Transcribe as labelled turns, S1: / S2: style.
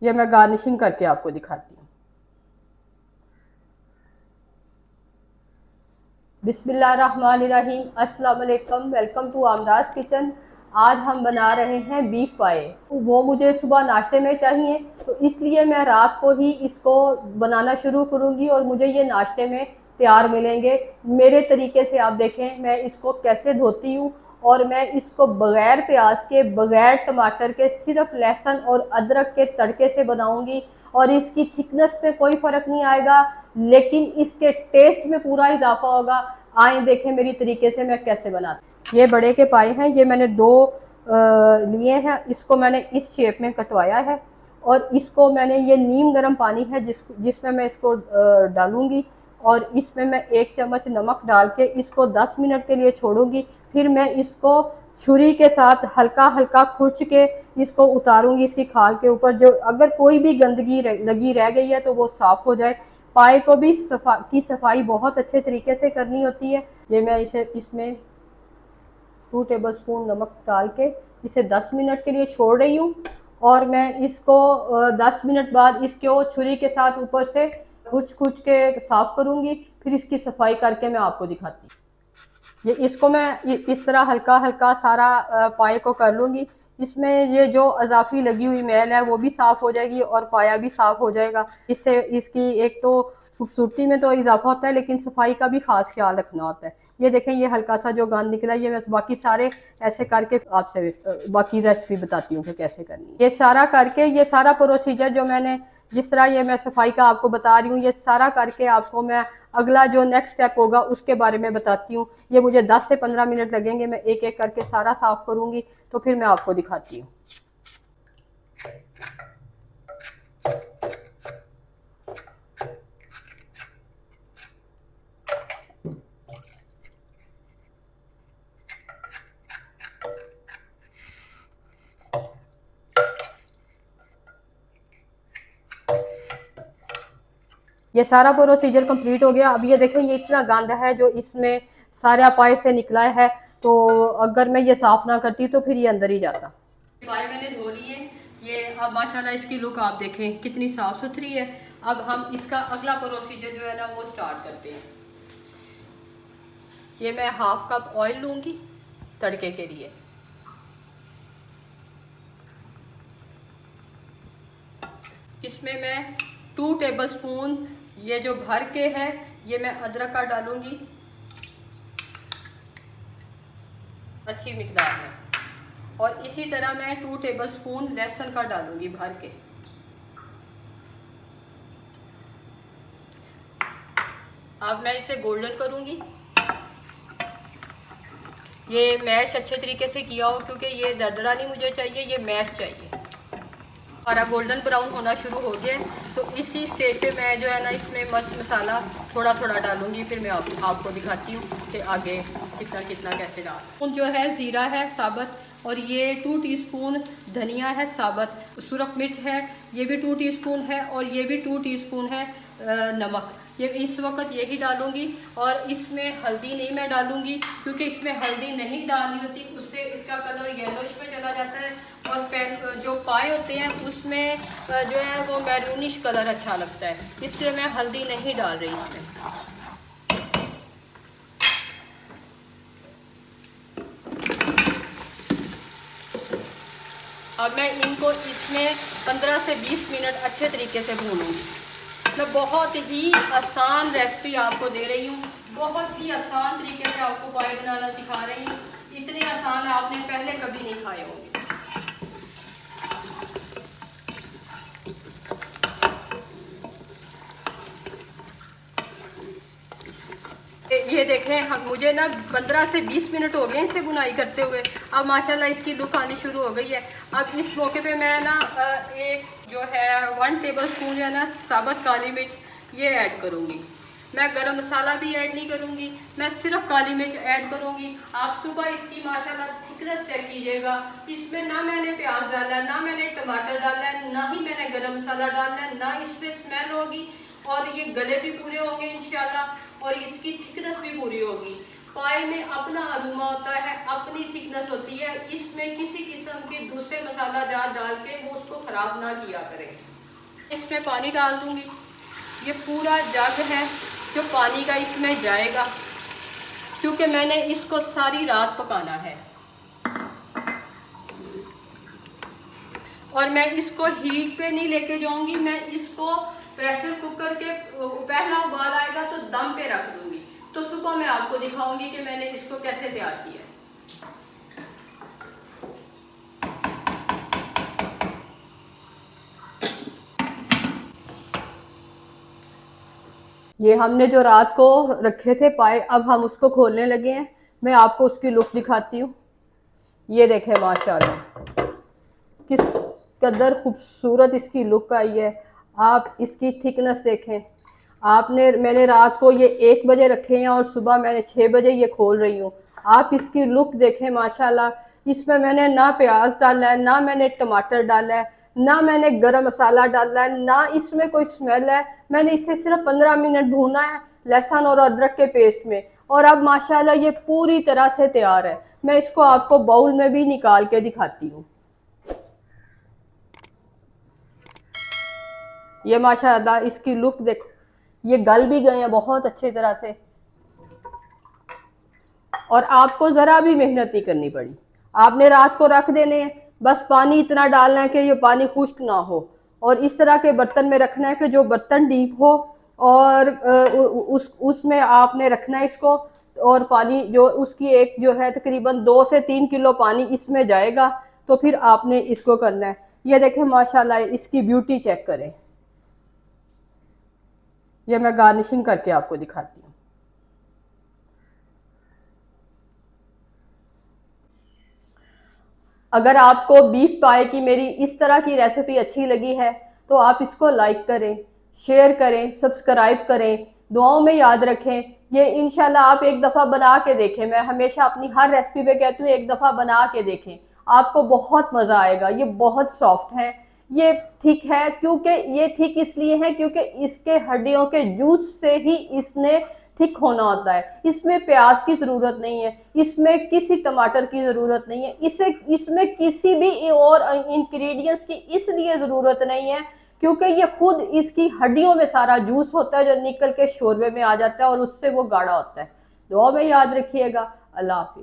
S1: ये मैं गार्निशिंग करके आपको दिखाती हूँ। बिस्मिल्लाहिर्रहमानिर्रहीम, अस्सलाम वालेकुम, वेलकम टू आमराज किचन। आज हम बना रहे हैं बीफ पाए। वो मुझे सुबह नाश्ते में चाहिए, तो इसलिए मैं रात को ही इसको बनाना शुरू करूँगी और मुझे ये नाश्ते में तैयार मिलेंगे। मेरे तरीके से आप देखें मैं इसको कैसे धोती हूँ, और मैं इसको बग़ैर प्याज के, बग़ैर टमाटर के, सिर्फ लहसुन और अदरक के तड़के से बनाऊँगी। और इसकी थिकनेस पे कोई फ़र्क नहीं आएगा, लेकिन इसके टेस्ट में पूरा इजाफा होगा। आए देखें मेरी तरीके से मैं कैसे बनाती हूँ। ये बड़े के पाए हैं, ये मैंने दो लिए हैं। इसको मैंने इस शेप में कटवाया है, और इसको मैंने, ये नीम गर्म पानी है जिसमें मैं इसको डालूंगी, और इसमें मैं 1 चम्मच नमक डाल के इसको 10 मिनट के लिए छोड़ूंगी। फिर मैं इसको छुरी के साथ हल्का हल्का खुरच के इसको उतारूंगी। इसकी खाल के ऊपर जो अगर कोई भी गंदगी लगी रह गई है तो वो साफ़ हो जाए। पाए को भी सफाई बहुत अच्छे तरीके से करनी होती है। ये मैं इसे इसमें 2 टेबलस्पून नमक डाल के इसे 10 मिनट के लिए छोड़ रही हूँ। और मैं इसको 10 मिनट बाद इसको छुरी के साथ ऊपर से खुच खुच के साफ करूँगी। फिर इसकी सफाई करके मैं आपको दिखाती हूँ। ये इसको मैं इस तरह हल्का हल्का सारा पाए को कर लूँगी। इसमें ये जो अजाफी लगी हुई मैल है वो भी साफ़ हो जाएगी और पाया भी साफ़ हो जाएगा। इससे इसकी एक तो खूबसूरती में तो इजाफा होता है, लेकिन सफाई का भी खास ख्याल रखना होता है। ये देखें, ये हल्का सा जो गंद निकला, ये मैं बाकी सारे ऐसे करके आपसे बाकी रेसिपी बताती हूँ कि कैसे करनी है। ये सारा करके, ये सारा प्रोसीजर जो मैंने, जिस तरह ये मैं सफाई का आपको बता रही हूँ, ये सारा करके आपको मैं अगला जो नेक्स्ट स्टेप होगा उसके बारे में बताती हूँ। ये मुझे 10 से 15 मिनट लगेंगे, मैं एक एक करके सारा साफ करूँगी, तो फिर मैं आपको दिखाती हूँ। ये सारा प्रोसीजर कंप्लीट हो गया। अब ये देखें, ये इतना गंद है जो इसमें सारा पाए से निकला है, तो अगर मैं ये साफ ना करती तो फिर ये अंदर ही जाता। पाए मैंने धो लिए। ये अब माशाल्लाह इसकी लुक आप देखें कितनी साफ सुथरी है। अब हम इसका अगला प्रोसीजर जो है ना वो स्टार्ट करते हैं। ये मैं हाफ कप ऑयल लूँगी तड़के के लिए। इसमें मैं 2 टेबलस्पून ये जो भर के है ये मैं अदरक का डालूंगी अच्छी मिकदार में, और इसी तरह मैं 2 टेबलस्पून लहसुन का डालूंगी भर के। अब मैं इसे गोल्डन करूंगी। ये मैश अच्छे तरीके से किया हो, क्योंकि ये दरदरा नहीं मुझे चाहिए, ये मैश चाहिए। हमारा गोल्डन ब्राउन होना शुरू हो गया, तो इसी स्टेज पे मैं जो है ना इसमें मिर्च मसाला थोड़ा थोड़ा डालूंगी। फिर मैं आपको दिखाती हूँ कि आगे कितना कितना कैसे डाल। जो है ज़ीरा है साबुत, और ये 2 टीस्पून धनिया है साबुत, सुरख मिर्च है ये भी 2 टीस्पून है, और ये भी 2 टीस्पून है नमक। ये इस वक्त यही डालूंगी, और इसमें हल्दी नहीं मैं डालूंगी, क्योंकि इसमें हल्दी नहीं डालनी होती, उससे इसका कलर येलोश में चला जाता है। और जो पाए होते हैं उसमें जो है वो मैरूनिश कलर अच्छा लगता है, इसलिए मैं हल्दी नहीं डाल रही इसमें। अब मैं इनको इसमें 15 से 20 मिनट अच्छे तरीके से भूनूंगी। मैं बहुत ही आसान रेसिपी आपको दे रही हूँ, बहुत ही आसान तरीके से आपको पाए बनाना सिखा रही हूँ। इतने आसान आपने पहले कभी नहीं खाए होंगे। ये देखें, हम मुझे ना 15 से 20 मिनट हो गए इसे बुनाई करते हुए। अब माशाल्लाह इसकी लुक आनी शुरू हो गई है। अब इस मौके पे मैं ना एक जो है 1 टेबलस्पून जो है ना साबुत काली मिर्च ये ऐड करूँगी। मैं गरम मसाला भी ऐड नहीं करूँगी, मैं सिर्फ काली मिर्च ऐड करूँगी। आप सुबह इसकी माशाल्लाह थिकनेस चेक कीजिएगा। इसमें ना मैंने प्याज डाला है, ना मैंने टमाटर डाला है, ना ही मैंने गरम मसाला डालना है, ना इसमें स्मेल होगी, और ये गले भी पूरे होंगे इंशाल्लाह, और इसकी थिकनेस भी पूरी होगी। पाए में अपना अरोमा होता है, अपनी थिकनेस होती है। इसमें किसी किस्म के दूसरे मसाला जार डाल के वो उसको ख़राब ना किया करें। इसमें पानी डाल दूंगी। ये पूरा जग है जो पानी का इसमें जाएगा, क्योंकि मैंने इसको सारी रात पकाना है। और मैं इसको हीट पे नहीं लेके जाऊंगी, मैं इसको प्रेशर कुकर के पहला उबाल आएगा तो दम पे रख दूंगी। तो सुबह मैं आपको दिखाऊंगी कि मैंने इसको कैसे तैयार किया है। ये हमने जो रात को रखे थे पाए, अब हम उसको खोलने लगे हैं। मैं आपको उसकी लुक दिखाती हूँ। ये देखें माशाल्लाह किस कदर खूबसूरत इसकी लुक आई है। आप इसकी थिकनेस देखें। मैंने रात को ये 1 बजे रखे हैं और सुबह मैंने 6 बजे ये खोल रही हूँ। आप इसकी लुक देखें माशाल्लाह। इसमें मैंने ना प्याज डाला है, ना मैंने टमाटर डाला है, ना मैंने गरम मसाला डाला है, ना इसमें कोई स्मेल है। मैंने इसे सिर्फ 15 मिनट भूना है लहसुन और अदरक के पेस्ट में, और अब माशाल्लाह ये पूरी तरह से तैयार है। मैं इसको आपको बाउल में भी निकाल के दिखाती हूँ। ये माशाल्लाह इसकी लुक देखो। ये गल भी गए हैं बहुत अच्छी तरह से, और आपको ज़रा भी मेहनत नहीं करनी पड़ी। आपने रात को रख देने हैं, बस पानी इतना डालना है कि ये पानी खुश्क ना हो, और इस तरह के बर्तन में रखना है कि जो बर्तन डीप हो, और उसमें आपने रखना है इसको। और पानी जो उसकी एक जो है तकरीबन 2 से 3 किलो पानी इसमें जाएगा। तो फिर आपने इसको करना है। ये देखें माशाल्लाह इसकी ब्यूटी चेक करें। ये मैं गार्निशिंग करके आपको दिखाती हूँ। अगर आपको बीफ पाए की मेरी इस तरह की रेसिपी अच्छी लगी है तो आप इसको लाइक करें, शेयर करें, सब्सक्राइब करें, दुआओं में याद रखें। ये इंशाल्लाह आप एक दफ़ा बना के देखें। मैं हमेशा अपनी हर रेसिपी पे कहती हूँ एक दफ़ा बना के देखें, आपको बहुत मज़ा आएगा। ये बहुत सॉफ्ट है, ये थिक है। क्योंकि ये थिक इसलिए है क्योंकि इसके हड्डियों के जूस से ही इसने थिक होना होता है। इसमें प्याज की ज़रूरत नहीं है, इसमें किसी टमाटर की ज़रूरत नहीं है, इसमें किसी भी और इंग्रेडिएंट्स की इसलिए ज़रूरत नहीं है क्योंकि ये खुद इसकी हड्डियों में सारा जूस होता है जो निकल के शोरबे में आ जाता है और उससे वो गाढ़ा होता है। दुआ में याद रखिएगा। अल्लाह हाफिज़।